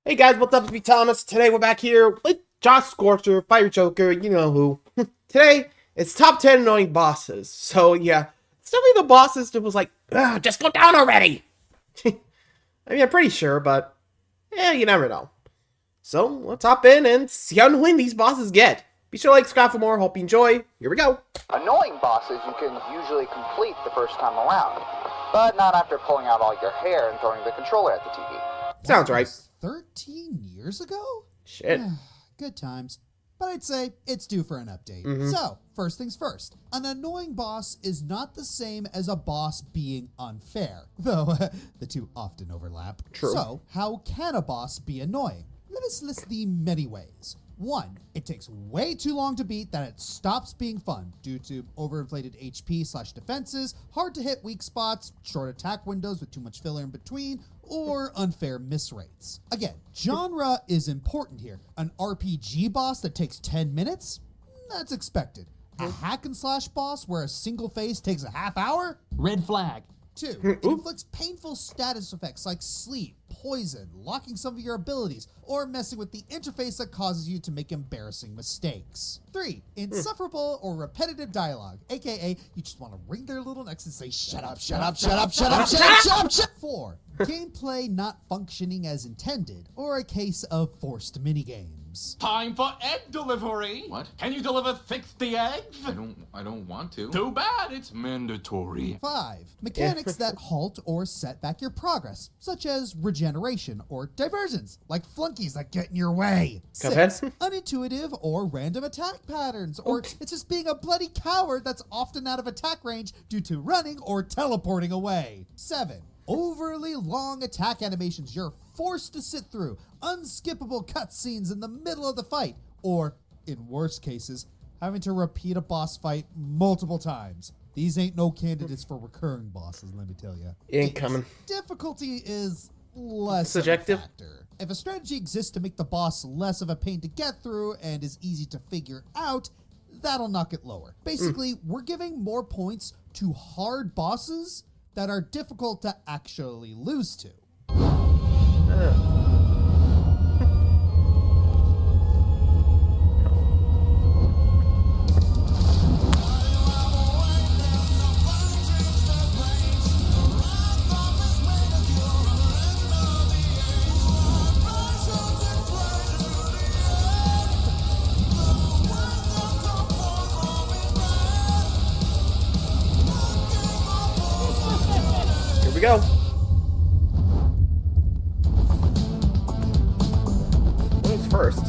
Hey guys, what's up? It's me, Thomas. Today we're back here with Josh Scorcher, Fire Joker, you know who. Today, it's top 10 annoying bosses. So yeah, it's definitely the bosses that was like, ugh, just go down already! I mean, I'm pretty sure, but yeah, you never know. So, let's hop in and see how annoying these bosses get. Be sure to like, subscribe for more, hope you enjoy. Here we go. Annoying bosses you can usually complete the first time around, but not after pulling out all your hair and throwing the controller at the TV. Sounds right. 13 years ago? Shit. Good times. But I'd say it's due for an update. So, first things first. An annoying boss is not the same as a boss being unfair, though the two often overlap. True. So, how can a boss be annoying? Let us list the many ways. 1. It takes way too long to beat that it stops being fun due to overinflated HP/defenses, hard to hit weak spots, short attack windows with too much filler in between, or unfair miss rates. Again, genre is important here. An RPG boss that takes 10 minutes? That's expected. A hack and slash boss where a single phase takes a half hour? Red flag. 2. It inflicts painful status effects like sleep, poison, locking some of your abilities, or messing with the interface that causes you to make embarrassing mistakes. 3. Insufferable or repetitive dialogue, aka you just want to wring their little necks and say, shut up, shut up, shut up, shut up, shut up, shut up, shut up. 4. Gameplay not functioning as intended, or a case of forced minigames. Time for egg delivery. What? Can you deliver 60 eggs? I don't want to. Too bad, it's mandatory. 5. Mechanics that halt or set back your progress, such as regeneration or diversions, like flunkies that get in your way. 6. Cuphead? Unintuitive or random attack patterns, or it's just being a bloody coward that's often out of attack range due to running or teleporting away. 7. Overly long attack animations you're forced to sit through, unskippable cutscenes in the middle of the fight, or, in worst cases, having to repeat a boss fight multiple times. These ain't no candidates for recurring bosses, let me tell you. Ain't coming. Difficulty is less Subjective. of a factor. If a strategy exists to make the boss less of a pain to get through and is easy to figure out, that'll knock it lower. Basically, we're giving more points to hard bosses that are difficult to actually lose to. Here we go. What's first?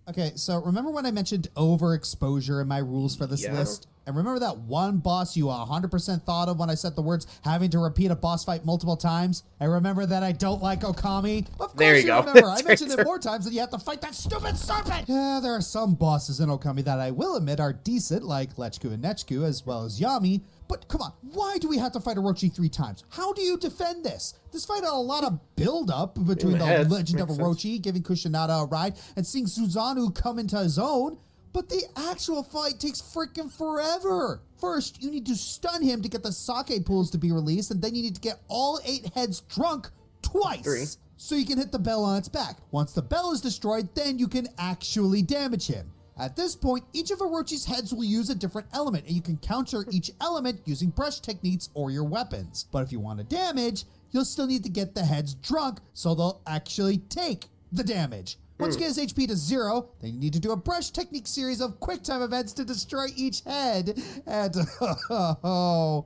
Okay, so remember when I mentioned overexposure in my rules for this Yeah. list? And remember that one boss you 100% thought of when I said the words having to repeat a boss fight multiple times? And remember that I don't like Okami? Of course There you go. remember. I That's mentioned right. it more times than you have to fight that stupid serpent! Yeah, there are some bosses in Okami that I will admit are decent, like Lechku and Nechku, as well as Yami. But come on, why do we have to fight Orochi 3 times? How do you defend this? This fight had a lot of build-up between the heads. legend of Makes sense. Orochi, giving Kusanada a ride, and seeing Susanoo come into his own. But the actual fight takes freaking forever. First, you need to stun him to get the sake pools to be released, and then you need to get all 8 heads drunk twice. 3. So you can hit the bell on its back. Once the bell is destroyed, then you can actually damage him. At this point, each of Orochi's heads will use a different element, and you can counter each element using brush techniques or your weapons. But if you want to damage, you'll still need to get the heads drunk so they'll actually take the damage. Once you get his HP to 0, then you need to do a brush technique series of quick time events to destroy each head. And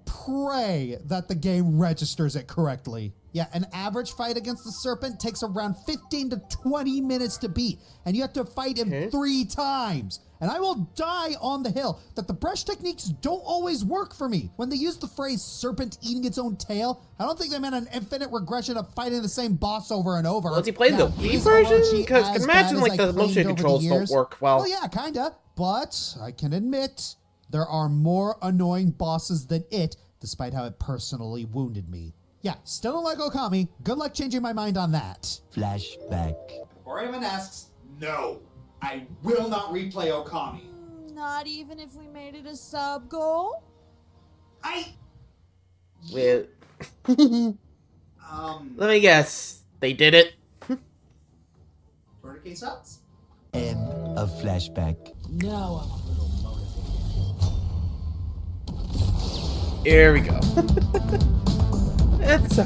pray that the game registers it correctly. Yeah, an average fight against the serpent takes around 15 to 20 minutes to beat, and you have to fight him 3 times. And I will die on the hill that the brush techniques don't always work for me. When they use the phrase serpent eating its own tail, I don't think they meant an infinite regression of fighting the same boss over and over. Well, has he played the Now, Wii is version? Orochi Because as imagine bad like as the I motion claimed over the controls don't years? work well. Well, yeah, kinda. But I can admit there are more annoying bosses than it, despite how it personally wounded me. Yeah, still don't like Okami. Good luck changing my mind on that. Flashback. Before anyone asks, no, I will not replay Okami. Not even if we made it a sub goal? With let me guess. They did it. case odds. End of flashback. Now I'm a little motivated. Here we go. That's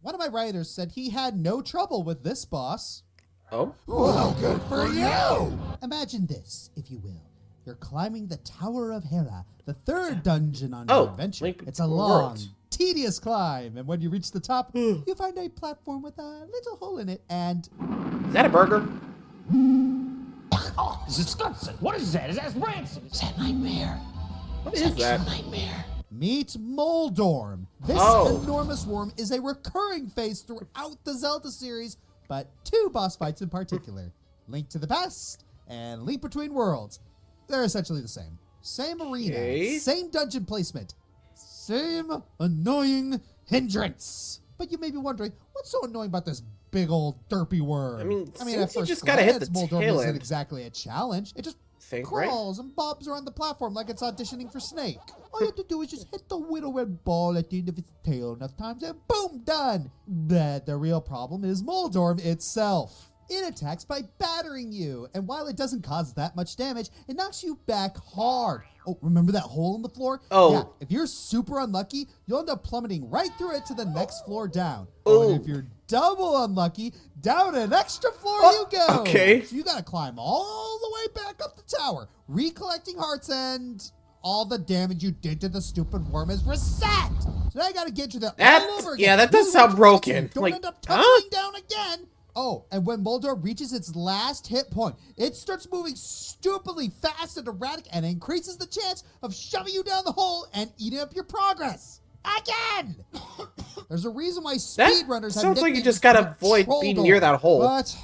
One of my writers said he had no trouble with this boss. oh, Well, good for you! Imagine this, if you will. You're climbing the Tower of Hera, the third dungeon on your adventure. Link It's a Between long, Worlds. tedious climb, and when you reach the top, you find a platform with a little hole in it, and is that a burger? Oh, it's disgusting. What is that? Is that rancid? Is that nightmare? What is that? Nightmare. meet Moldorm. This enormous worm is a recurring phase throughout the Zelda series, but two boss fights in particular. Link to the Past and Link Between Worlds. They're essentially the same. Same arena, same dungeon placement, same annoying hindrance. But you may be wondering, what's so annoying about this big old derpy worm? I mean, at you first just gotta hit the Moldorm tail isn't end. exactly a challenge. It just Think, right? crawls and bobs around the platform like it's auditioning for Snake. All you have to do is just hit the little red ball at the end of its tail enough times and boom, done. But the real problem is Moldorm itself. It attacks by battering you, and while it doesn't cause that much damage, it knocks you back hard. Oh, remember that hole in the floor? Oh. Yeah, if you're super unlucky, you'll end up plummeting right through it to the next floor down. Oh, and if you're double unlucky, down an extra floor you go. Okay. So you gotta climb all the way back up the tower, recollecting hearts, and all the damage you did to the stupid worm is reset. So now I gotta get you that all over again. Yeah, that does You sound broken. Don't Like, end up tumbling down again. Oh, and when Moldorm reaches its last hit point, it starts moving stupidly fast and erratic and increases the chance of shoving you down the hole and eating up your progress. Again! There's a reason why speedrunners have sounds like you nicknames just gotta like avoid being near that hole. But,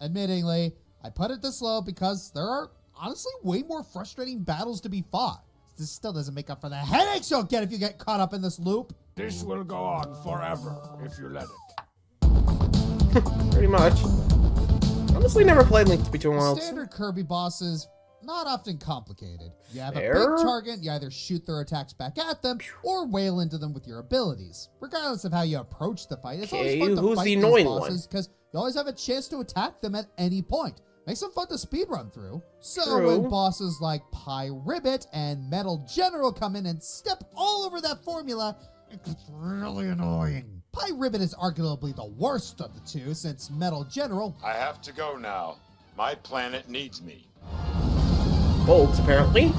admittingly, I put it this low because there are honestly way more frustrating battles to be fought. This still doesn't make up for the headaches you'll get if you get caught up in this loop. This will go on forever if you let it. Pretty much. Honestly, never played Link Between Worlds. Standard Kirby bosses, not often complicated. You have Fair. a big target, you either shoot their attacks back at them or wail into them with your abilities. Regardless of how you approach the fight, it's always fun to who's fight the these annoying bosses because you always have a chance to attack them at any point. Makes them fun to speedrun through. So True. when bosses like Ribbit and Metal General come in and step all over that formula, it gets really annoying. Ribbit is arguably the worst of the two, since Metal General I have to go now. My planet needs me. Bolts, apparently.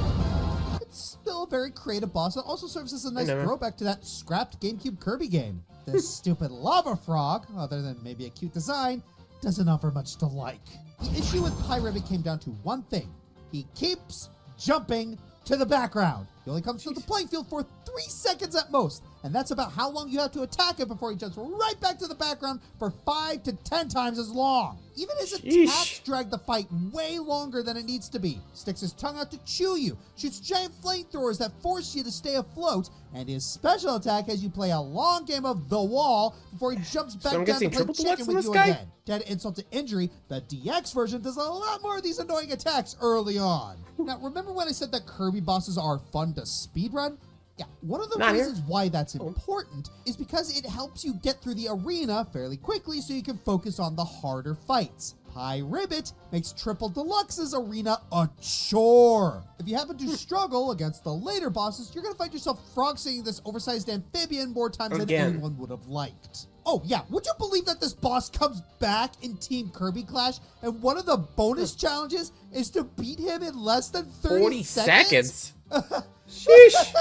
it's still a very creative boss that also serves as a nice know. throwback to that scrapped GameCube Kirby game. This stupid lava frog, other than maybe a cute design, doesn't offer much to like. The issue with Ribbit came down to one thing. He keeps jumping to the background. He only comes to the playing field for 3 seconds at most, and that's about how long you have to attack it before he jumps right back to the background for 5 to 10 times as long. Even his attacks drag the fight way longer than it needs to be. Sticks his tongue out to chew you, shoots giant flamethrowers that force you to stay afloat, and his special attack has you play a long game of The Wall before he jumps back I'm down to guessing play triple deluxe chicken on with this you guy? again. To add insult to injury, the DX version does a lot more of these annoying attacks early on. Now, remember when I said that Kirby bosses are fun to speedrun? Yeah, one of the Not here. reasons why that's important is because it helps you get through the arena fairly quickly so you can focus on the harder fights. Ribbit makes Triple Deluxe's arena a chore. If you happen to struggle against the later bosses, you're going to find yourself frog singing this oversized amphibian more times than anyone would have liked. Oh yeah, would you believe that this boss comes back in Team Kirby Clash and one of the bonus challenges is to beat him in less than 30 seconds? Sheesh.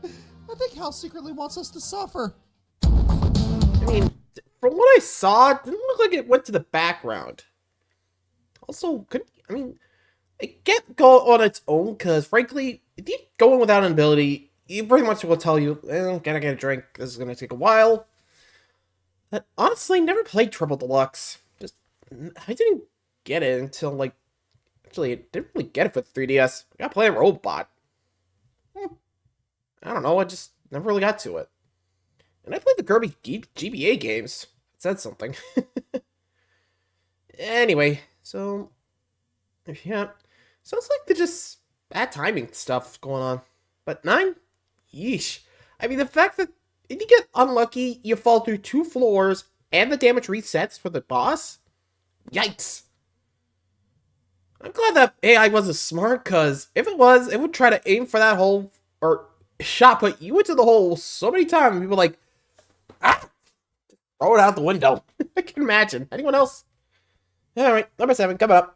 I think Hal secretly wants us to suffer. I mean, from what I saw, it didn't look like it went to the background. Also, it can't go on its own, because frankly, if you go in without an ability, you pretty much will tell you, gotta get a drink, this is gonna take a while. But honestly, never played Triple Deluxe. I didn't get it until, actually, I didn't really get it for the 3DS. I got playing Robot. I don't know, I just never really got to it. And I played the Kirby GBA games. It said something. Anyway, so, yeah, sounds like they're just bad timing stuff going on. But 9? Yeesh. I mean, the fact that if you get unlucky, you fall through 2 floors, and the damage resets for the boss? Yikes. I'm glad that AI wasn't smart, because if it was, it would try to aim for that hole, or shot put you into the hole so many times, and people were like, ah! Throw it out the window. I can imagine. Anyone else? Alright, number 7, coming up.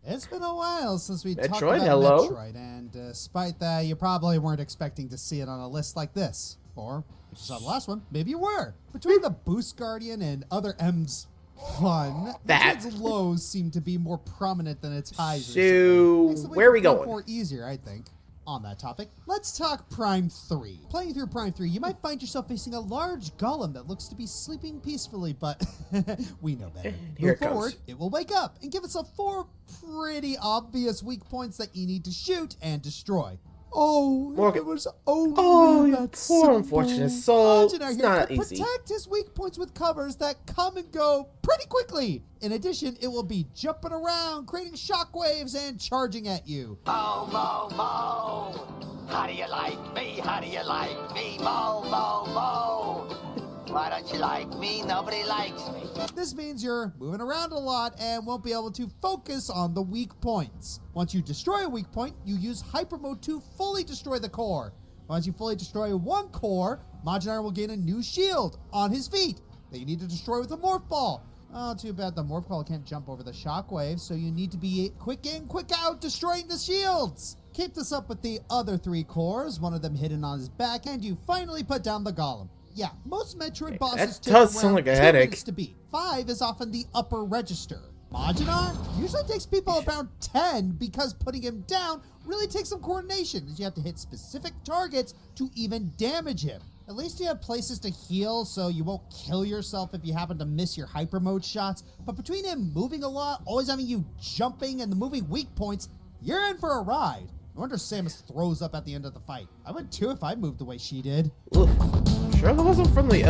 It's been a while since we talked Metroid, about hello? Metroid, and despite that, you probably weren't expecting to see it on a list like this. Or, if you saw the last one, maybe you were. Between the Boost Guardian and other M's fun, Metroid's lows seem to be more prominent than its highs. So, where are we going? More easier, I think. On that topic, let's talk Prime 3. Playing through Prime 3, you might find yourself facing a large golem that looks to be sleeping peacefully, but we know better. Here Move forward, it will wake up and give itself 4 pretty obvious weak points that you need to shoot and destroy. Oh, if it was only that poor unfortunate soul. It's not easy. Protect his weak points with covers that come and go pretty quickly. In addition, it will be jumping around, creating shockwaves, and charging at you. Mo, mo, mo. How do you like me? How do you like me? Mo, mo, mo. Why don't you like me? Nobody likes me. This means you're moving around a lot and won't be able to focus on the weak points. Once you destroy a weak point, you use Hyper Mode to fully destroy the core. Once you fully destroy one core, Majar will gain a new shield on his feet that you need to destroy with a Morph Ball. Oh, too bad the Morph Ball can't jump over the shockwave, so you need to be quick in, quick out, destroying the shields. Keep this up with the other 3 cores, one of them hidden on his back, and you finally put down the golem. Yeah, most Metroid bosses take does sound around like a 2 headache. minutes to beat. 5 is often the upper register. Majar usually takes people around 10 because putting him down really takes some coordination, as you have to hit specific targets to even damage him. At least you have places to heal, so you won't kill yourself if you happen to miss your hyper mode shots. But between him moving a lot, always having you jumping, and the moving weak points, you're in for a ride. No wonder Samus throws up at the end of the fight. I would too if I moved the way she did. Ugh. Sure that wasn't from the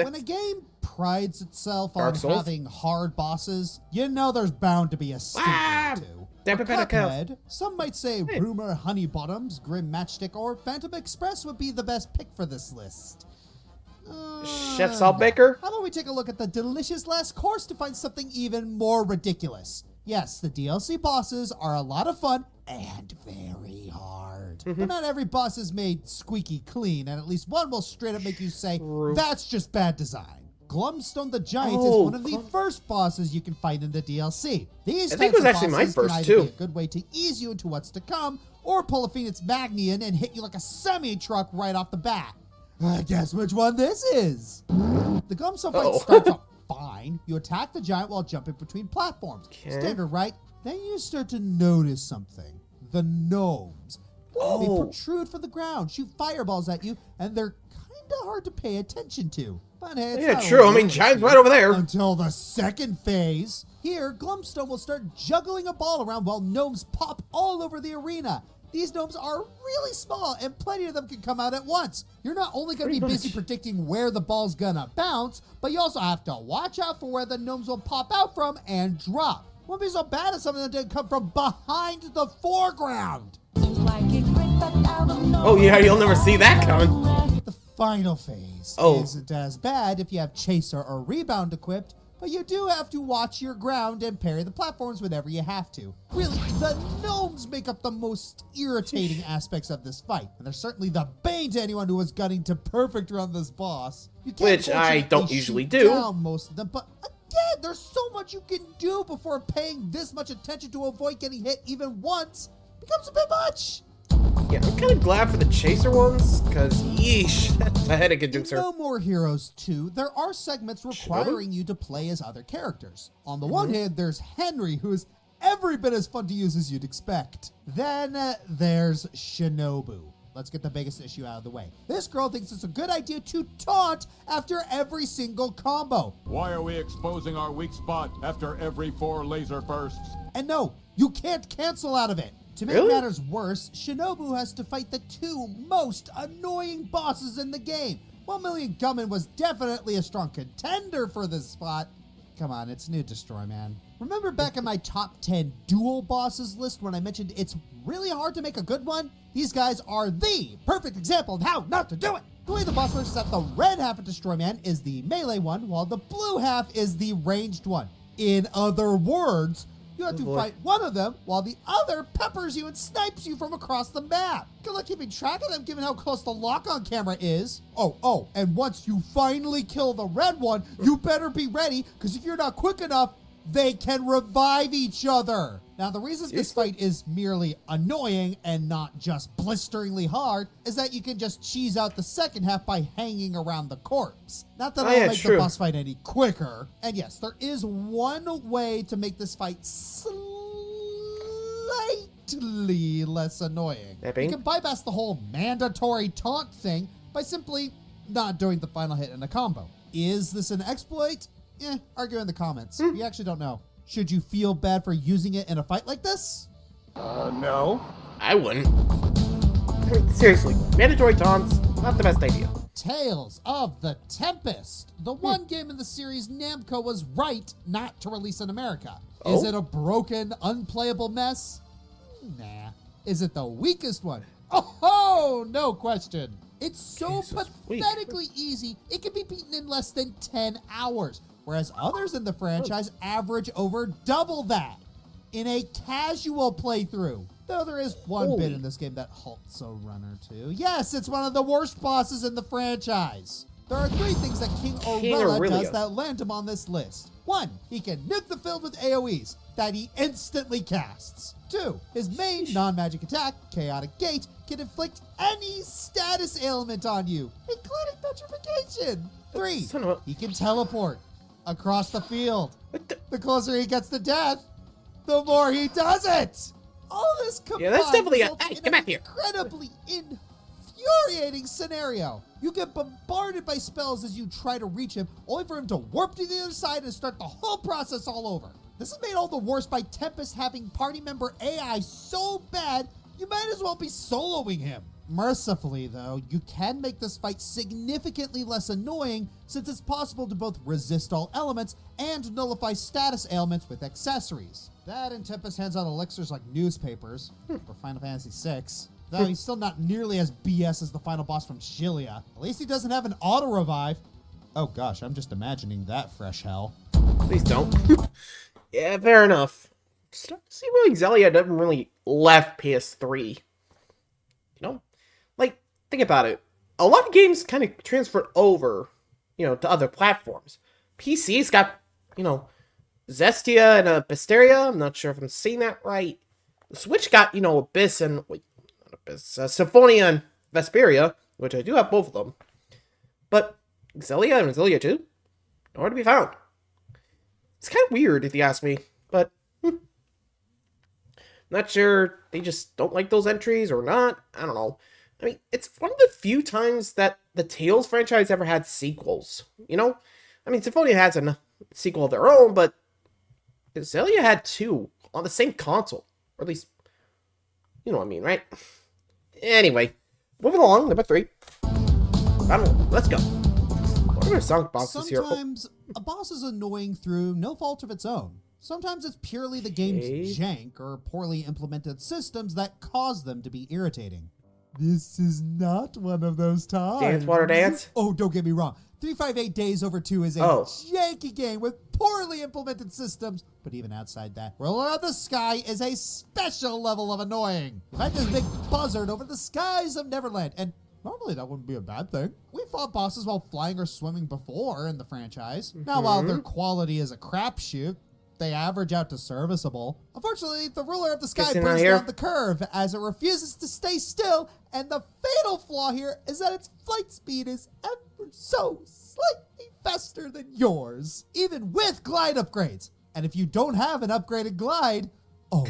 When a game prides itself Dark on Souls? having hard bosses, you know there's bound to be a stinker or two. For Cuphead, some might say Rumor Honey Bottoms, Grim Matchstick, or Phantom Express would be the best pick for this list. Chef Saltbaker? How about we take a look at the delicious last course to find something even more ridiculous? Yes, the DLC bosses are a lot of fun and very hard. But not every boss is made squeaky clean, and at least one will straight up make you say, that's just bad design. Glumstone the Giant is one of the first bosses you can fight in the DLC. These I think it was actually my first, can too. either be a good way to ease you into what's to come, or pull a Phoenix Magni in and hit you like a semi-truck right off the bat. Guess which one this is? The Glumstone fight starts off fine. You attack the giant while jumping between platforms. Standard, right? Then you start to notice something. The gnomes. They protrude from the ground, shoot fireballs at you, and they're kind of hard to pay attention to. But hey, it's not true. I really mean, giant's right over there. Until the second phase. Here, Glumstone will start juggling a ball around while gnomes pop all over the arena. These gnomes are really small, and plenty of them can come out at once. You're not only going to be busy predicting where the ball's gonna bounce, but you also have to watch out for where the gnomes will pop out from and drop. Won't be so bad as something that didn't come from behind the foreground. Oh yeah, you'll never see that coming. The final phase isn't as bad if you have Chaser or Rebound equipped, but you do have to watch your ground and parry the platforms whenever you have to. Really, the gnomes make up the most irritating aspects of this fight, and they're certainly the bane to anyone who was gunning to perfect run this boss. You can't Which I don't usually do. down most of them, but again, there's so much you can do before paying this much attention to avoid getting hit even once. Becomes a bit much. Yeah, I'm kind of glad for the Chaser ones, because yeesh, that's a headache inducer. In No More Heroes 2, there are segments requiring you to play as other characters. On the one hand, there's Henry, who is every bit as fun to use as you'd expect. Then there's Shinobu. Let's get the biggest issue out of the way. This girl thinks it's a good idea to taunt after every single combo. Why are we exposing our weak spot after every 4 laser bursts? And no, you can't cancel out of it. To make matters worse, Shinobu has to fight the 2 most annoying bosses in the game. 1 Million Gunman was definitely a strong contender for this spot. Come on, it's new Destroy, man. Remember back in my top 10 dual bosses list when I mentioned it's really hard to make a good one? These guys are the perfect example of how not to do it. The way the boss works is that the red half of Destroy Man is the melee one, while the blue half is the ranged one. In other words, you have to fight one of them while the other peppers you and snipes you from across the map. Good luck keeping track of them given how close the lock-on camera is. Oh, and once you finally kill the red one, you better be ready, because if you're not quick enough, they can revive each other. Now, the reason this fight is merely annoying and not just blisteringly hard is that you can just cheese out the second half by hanging around the corpse. Not that I'll make the boss fight any quicker. And yes, there is one way to make this fight slightly less annoying. You can bypass the whole mandatory taunt thing by simply not doing the final hit in a combo. Is this an exploit? Argue in the comments. We actually don't know. Should you feel bad for using it in a fight like this? No. I wouldn't. I mean, seriously, mandatory taunts, not the best idea. Tales of the Tempest. The one game in the series Namco was right not to release in America. Is it a broken, unplayable mess? Nah. Is it the weakest one? Oh, no question. It's so pathetically easy, it can be beaten in less than 10 hours. Whereas others in the franchise average over double that in a casual playthrough. Though there is one bit in this game that halts a run or two. Yes, it's one of the worst bosses in the franchise. There are 3 things that King Orella does that land him on this list. 1, he can nuke the field with AoEs that he instantly casts. 2, his main non-magic attack, Chaotic Gate, can inflict any status ailment on you, including petrification. 3, he can teleport across the field. The closer he gets to death, the more he does it. All this combined that's definitely come back here. Incredibly infuriating scenario. You get bombarded by spells as you try to reach him, only for him to warp to the other side and start the whole process all over. This is made all the worse by Tempest having party member AI so bad, you might as well be soloing him. Mercifully, though, you can make this fight significantly less annoying since it's possible to both resist all elements and nullify status ailments with accessories. That and Tempest hands out elixirs like newspapers for Final Fantasy VI. Though he's still not nearly as BS as the final boss from Shilia. At least he doesn't have an auto-revive. Oh gosh, I'm just imagining that fresh hell. Please don't. Yeah, fair enough. See why Zelda doesn't really left PS3. You know? Like, think about it. A lot of games kind of transferred over, to other platforms. PC's got, Zestia and Bisteria. I'm not sure if I'm saying that right. The Switch got, Abyss and... Symphonia and Vesperia, which I do have both of them. But Xillia and Xillia 2? Nowhere to be found. It's kind of weird if you ask me, but... Not sure they just don't like those entries or not. I don't know. I mean, it's one of the few times that the Tales franchise ever had sequels, I mean, Symphonia has a sequel of their own, but Xillia had 2 on the same console. Or at least, you know what I mean, right? Anyway, moving along, number 3. Let's go. What are some bosses here? Sometimes a boss is annoying through no fault of its own. Sometimes it's purely the game's jank or poorly implemented systems that cause them to be irritating. This is not one of those times. Dance Water Dance? Oh, don't get me wrong. 358 Days Over 2 is a janky game with poorly implemented systems, but even outside that, Ruler of the Sky is a special level of annoying. You fight this big buzzard over the skies of Neverland, and normally that wouldn't be a bad thing. We fought bosses while flying or swimming before in the franchise. Now, while their quality is a crapshoot, they average out to serviceable. Unfortunately, the Ruler of the Sky brings down the curve as it refuses to stay still, and the fatal flaw here is that its flight speed is ever so slightly faster than yours, even with glide upgrades. And if you don't have an upgraded glide,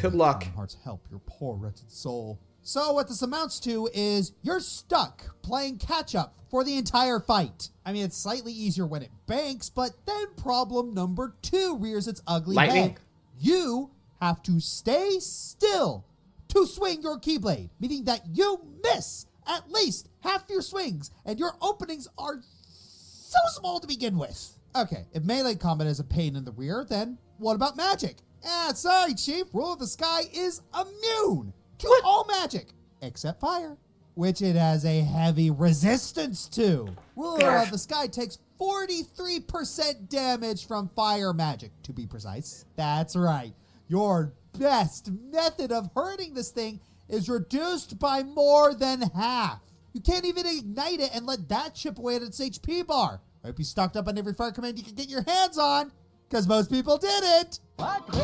good luck. Hearts help your poor wretched soul. So what this amounts to is you're stuck playing catch-up for the entire fight. I mean, it's slightly easier when it banks, but then problem number 2 rears its ugly head. You have to stay still to swing your Keyblade, meaning that you miss at least half your swings, and your openings are so small to begin with. Okay, if melee combat is a pain in the rear, then what about magic? Sorry, Chief, Ruler of the Sky is immune to all magic, except fire. which it has a heavy resistance to. Ruler of the Sky takes 43% damage from fire magic, to be precise. That's right. Your best method of hurting this thing is reduced by more than half. You can't even ignite it and let that chip away at its HP bar. Might be stocked up on every fire command you can get your hands on, because most people didn't. Like me.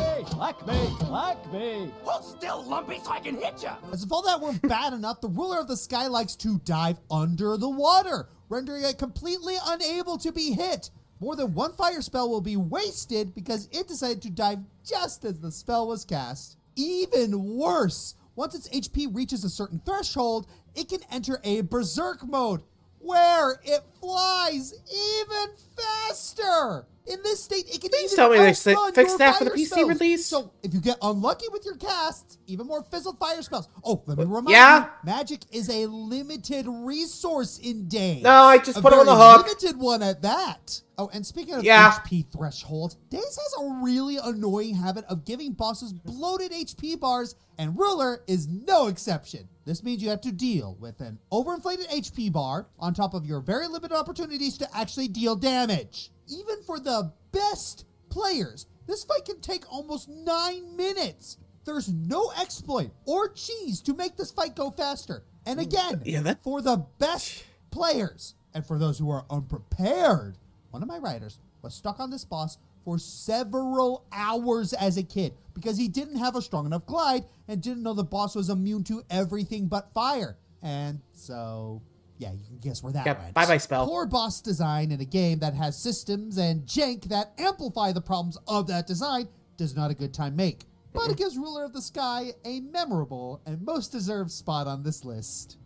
Hold still, Lumpy, so I can hit ya. As if all that weren't bad enough, the Ruler of the Sky likes to dive under the water, rendering it completely unable to be hit. More than one fire spell will be wasted because it decided to dive just as the spell was cast. Even worse, once its HP reaches a certain threshold, it can enter a berserk mode, where it flies even faster. In this state, it can Please even tell me they outrun fixed your that for the fire PC spells. release. So if you get unlucky with your casts, even more fizzled fire spells. Oh, let me remind Yeah? you, magic is a limited resource in Days. No, I just put it on the very hook. limited one at that. Oh, and speaking of Yeah. HP threshold, Days has a really annoying habit of giving bosses bloated HP bars, and Ruler is no exception. This means you have to deal with an overinflated HP bar on top of your very limited opportunities to actually deal damage. Even for the best players, this fight can take almost 9 minutes. There's no exploit or cheese to make this fight go faster. And again, for the best players, and for those who are unprepared, one of my writers was stuck on this boss for several hours as a kid because he didn't have a strong enough glide and didn't know the boss was immune to everything but fire. And so, yeah, you can guess where that went. Bye-bye spell. Poor boss design in a game that has systems and jank that amplify the problems of that design does not a good time make. But it gives Ruler of the Sky a memorable and most deserved spot on this list.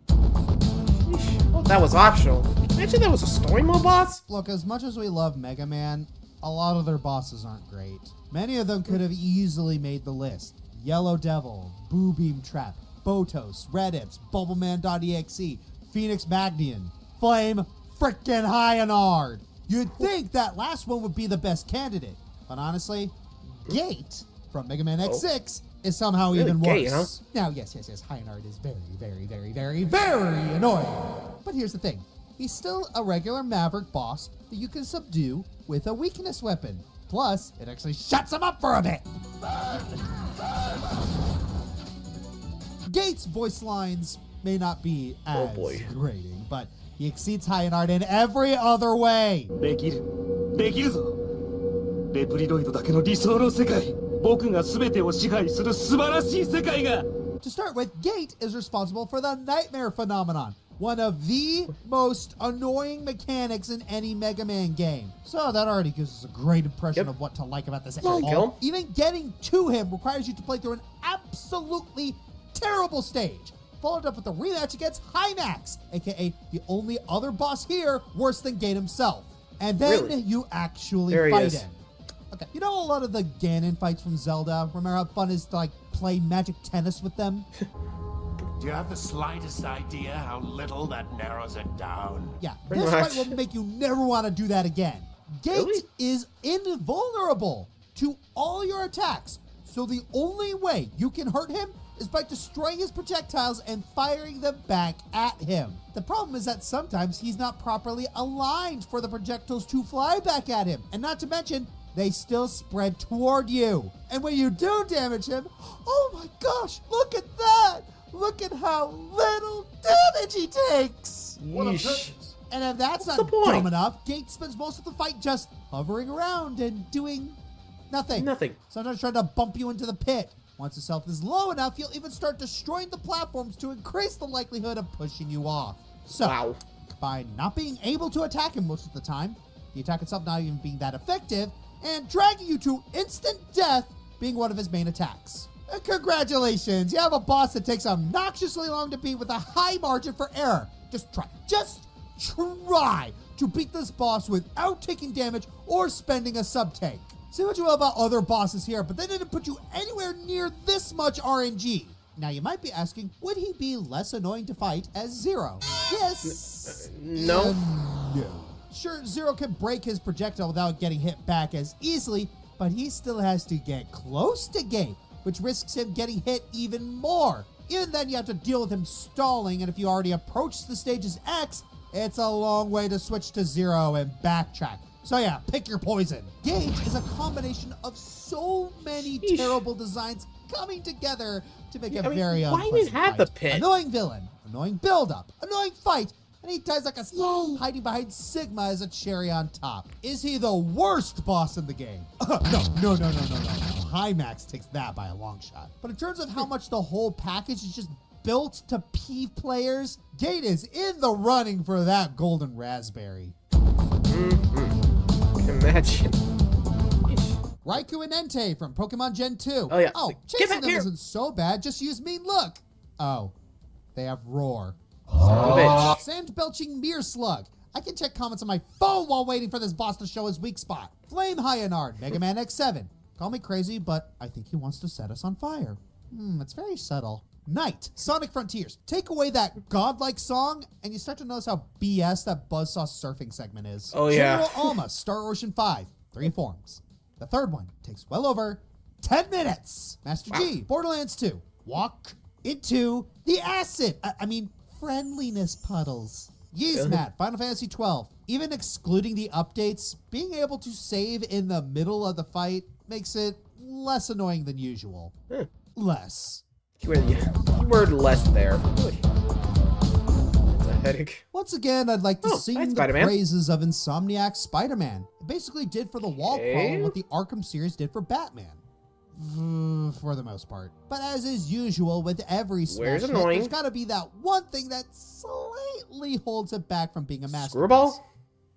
Oh, that was optional. Imagine that was a story mode boss. Look, as much as we love Mega Man, a lot of their bosses aren't great. Many of them could have easily made the list. Yellow Devil, Boo Beam Trap, Botos, Redips, Bubbleman.exe, Phoenix Magnian, Flame frickin' Hyanard. You'd think that last one would be the best candidate, but honestly, Gate from Mega Man X6 is somehow Really even Gate, worse. Now, yes, Hyanard is very annoying. But here's the thing. He's still a regular Maverick boss that you can subdue with a weakness weapon. Plus, it actually shuts him up for a bit. Gate's voice lines may not be as grating, but he exceeds Hyanard in every other way. できるぞ。レプリドイドだけの理想の世界。僕が全てを支配する素晴らしい世界が。To start with, Gate is responsible for the Nightmare Phenomenon, one of the most annoying mechanics in any Mega Man game. So that already gives us a great impression of what to like about this. Even getting to him requires you to play through an absolutely terrible stage, followed up with a rematch against Hymax, aka the only other boss here worse than Gate himself. And then you actually fight him. Okay, you know a lot of the Ganon fights from Zelda? Remember how fun it is to like play magic tennis with them? Do you have the slightest idea how little that narrows it down? Yeah, this fight will make you never want to do that again. Gate is invulnerable to all your attacks, so the only way you can hurt him is by destroying his projectiles and firing them back at him. The problem is that sometimes he's not properly aligned for the projectiles to fly back at him, and not to mention, they still spread toward you. And when you do damage him, oh my gosh, look at that! Look at how little damage he takes! What a purpose. And if that's not dumb enough, Gate spends most of the fight just hovering around and doing nothing. Sometimes trying to bump you into the pit. Once his health is low enough, he'll even start destroying the platforms to increase the likelihood of pushing you off. So, by not being able to attack him most of the time, the attack itself not even being that effective, and dragging you to instant death being one of his main attacks. And congratulations, you have a boss that takes obnoxiously long to beat with a high margin for error. Just try to beat this boss without taking damage or spending a sub-tank. Say what you will about other bosses here, but they didn't put you anywhere near this much RNG. Now you might be asking, would he be less annoying to fight as Zero? Yes. No. No. Sure, Zero can break his projectile without getting hit back as easily, but he still has to get close to Gate, which risks him getting hit even more. Even then, you have to deal with him stalling, and if you already approached the stage as X, it's a long way to switch to 0 and backtrack. So yeah, pick your poison. Gage is a combination of so many terrible designs coming together to make a very why unpleasant even have fight. the pit? Annoying villain, annoying build-up, annoying fight, and he dies like a slow hiding behind Sigma as a cherry on top. Is he the worst boss in the game? No. High Max takes that by a long shot. But in terms of how much the whole package is just built to peeve players, Gate is in the running for that golden raspberry. Imagine. Raikou and Entei from Pokemon Gen 2. Oh, yeah. Oh, Get chasing back them here. isn't so bad. Just use Mean Look. Oh, they have Roar. Bitch. Sand belching Mirror Slug. I can check comments on my phone while waiting for this boss to show his weak spot. Flame Hyanard, Mega Man X7. Call me crazy, but I think he wants to set us on fire. It's very subtle. Night, Sonic Frontiers. Take away that godlike song, and you start to notice how BS that Buzzsaw surfing segment is. Oh, yeah. General Alma, Star Ocean 5. 3 forms. The third one takes well over 10 minutes. Master G, Borderlands 2. Walk into the acid. Friendliness puddles. Yzmat, Final Fantasy 12. Even excluding the updates, being able to save in the middle of the fight makes it less annoying than usual. Less. Keyword less there. That's a headache. Once again, I'd like to sing the Spider-Man. praises of Insomniac's Spider-Man. It basically did for the wall crawl what the Arkham series did for Batman. For the most part. But as is usual with every Smash hit, annoying? there's gotta be that one thing that slightly holds it back from being a masterpiece. Screwball?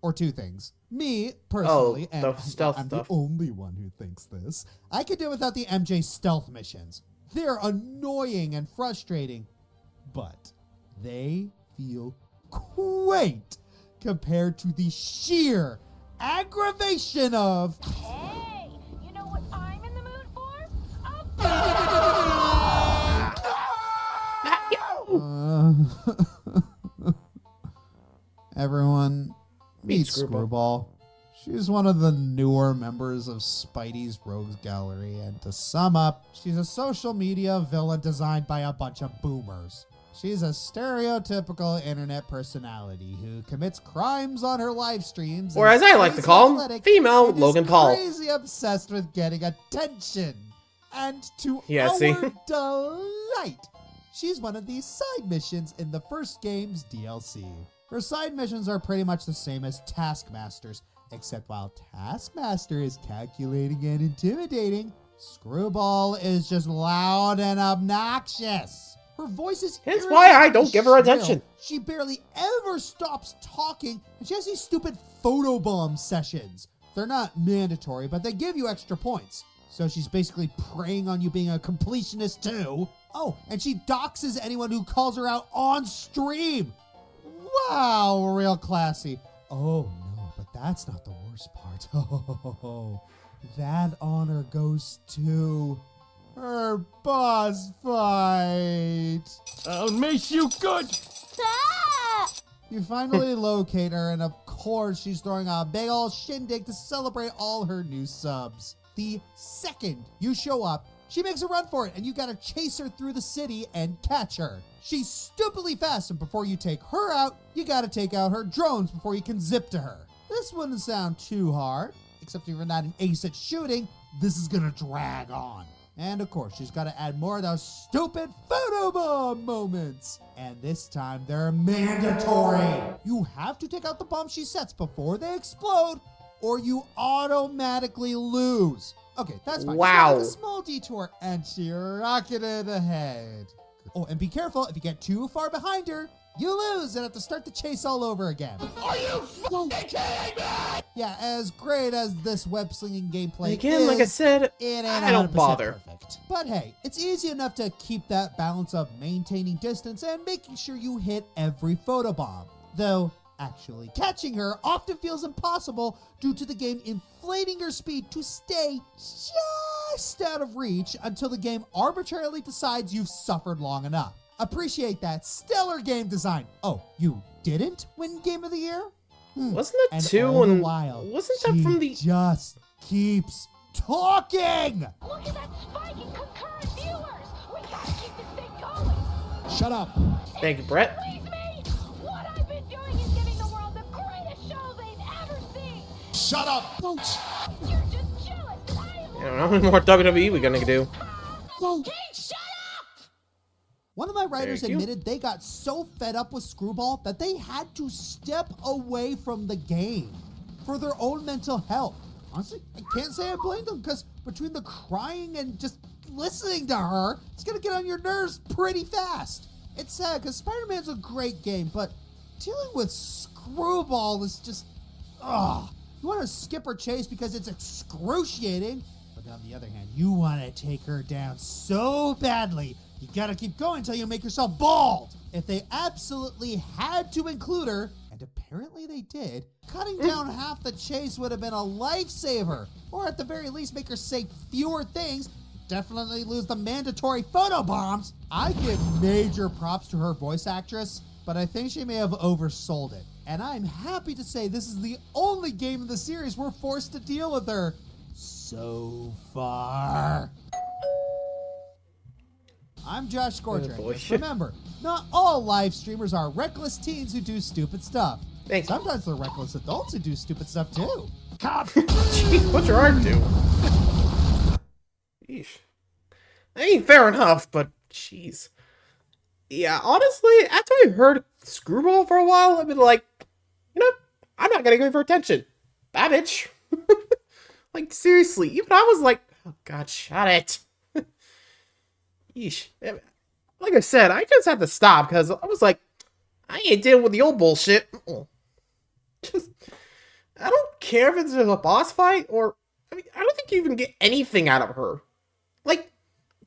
Or two things. Me, personally, the and stealth I'm stuff. the only one who thinks this, I could do without the MJ stealth missions. They're annoying and frustrating, but they feel quaint compared to the sheer aggravation of... Hey, you know what I'm in the mood for? Everyone, meet Screwball. Screwball. She's one of the newer members of Spidey's Rogues Gallery, and to sum up, she's a social media villain designed by a bunch of boomers. She's a stereotypical internet personality who commits crimes on her live streams. Or as I like to call him, female Logan Paul. Crazy obsessed with getting attention. And to Yeah, our see? delight, she's one of these side missions in the first game's DLC. Her side missions are pretty much the same as Taskmaster's, except while Taskmaster is calculating and intimidating, Screwball is just loud and obnoxious. Her voice is That's why I don't give her shrill. attention. She barely ever stops talking, and she has these stupid photobomb sessions. They're not mandatory, but they give you extra points. So she's basically preying on you being a completionist too. Oh, and she doxes anyone who calls her out on stream. Wow, real classy. Oh no, but that's not the worst part. Oh, that honor goes to her boss fight. I'll make you good! You finally locate her, and of course, she's throwing a big ol' shindig to celebrate all her new subs. The second you show up, she makes a run for it, and you gotta chase her through the city and catch her. She's stupidly fast, and before you take her out, you gotta take out her drones before you can zip to her. This wouldn't sound too hard, except if you're not an ace at shooting, this is gonna drag on. And of course, she's gotta add more of those stupid photobomb moments. And this time, they're mandatory. You have to take out the bomb she sets before they explode, or you automatically lose. Okay, that's fine. Wow. She took a small detour, and she rocketed ahead. Oh, and be careful. If you get too far behind her, you lose and have to start the chase all over again. Are you f***ing kidding me? Yeah, as great as this web-slinging gameplay Again, is, like I said, it ain't I don't 100% bother. Perfect. But hey, it's easy enough to keep that balance of maintaining distance and making sure you hit every photobomb. Though, actually catching her often feels impossible due to the game inflating your speed to stay just out of reach until the game arbitrarily decides you've suffered long enough. Appreciate that stellar game design. Oh, you didn't win Game of the Year? Wasn't that And 2 all the and while, wasn't that she from the just keeps talking. Look at that spike in concurrent viewers! We gotta keep this thing going! Shut up. Thank you, Brett. Please me! What I've been doing is giving the world the greatest show they've ever seen! Shut up. Don't. You're just jealous that I am I don't know how many more WWE we're gonna do. King, shut up! One of my writers Thank you. admitted they got so fed up with Screwball that they had to step away from the game for their own mental health. Honestly, I can't say I blame them, because between the crying and just listening to her, it's gonna get on your nerves pretty fast. It's sad, because Spider-Man's a great game, but dealing with Screwball is just, ugh. You want to skip her chase because it's excruciating, but on the other hand, you want to take her down so badly, you gotta keep going until you make yourself bald. If they absolutely had to include her, and apparently they did, cutting down half the chase would have been a lifesaver. Or at the very least, make her say fewer things. Definitely lose the mandatory photo bombs. I give major props to her voice actress, but I think she may have oversold it. And I'm happy to say this is the only game in the series we're forced to deal with her so far. I'm Josh Scorcher. Oh, boy. Remember, not all live streamers are reckless teens who do stupid stuff. Thanks. Sometimes they're reckless adults who do stupid stuff too. Jeez, what's your art do? Yeesh. I mean, fair enough, but jeez. Yeah, honestly, after I heard Screwball for a while, I've been like, you know, I'm not gonna give her attention. That bitch. Like, seriously, even I was like, oh god, shut it. Yeesh. Like I said, I just had to stop, because I was like, I ain't dealing with the old bullshit. Just, I don't care if it's a boss fight, or, I mean, I don't think you even get anything out of her. Like,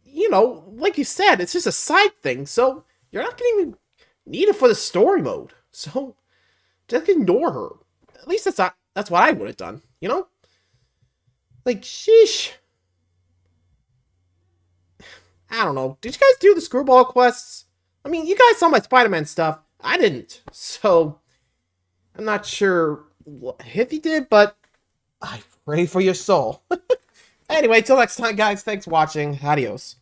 you know, like you said, it's just a side thing, so you're not gonna even need it for the story mode. So, just ignore her. At least that's what I would have done, you know? Like, sheesh. I don't know. Did you guys do the Screwball quests? I mean, you guys saw my Spider-Man stuff. I didn't. So, I'm not sure if you did, but I pray for your soul. Anyway, till next time, guys. Thanks for watching. Adios.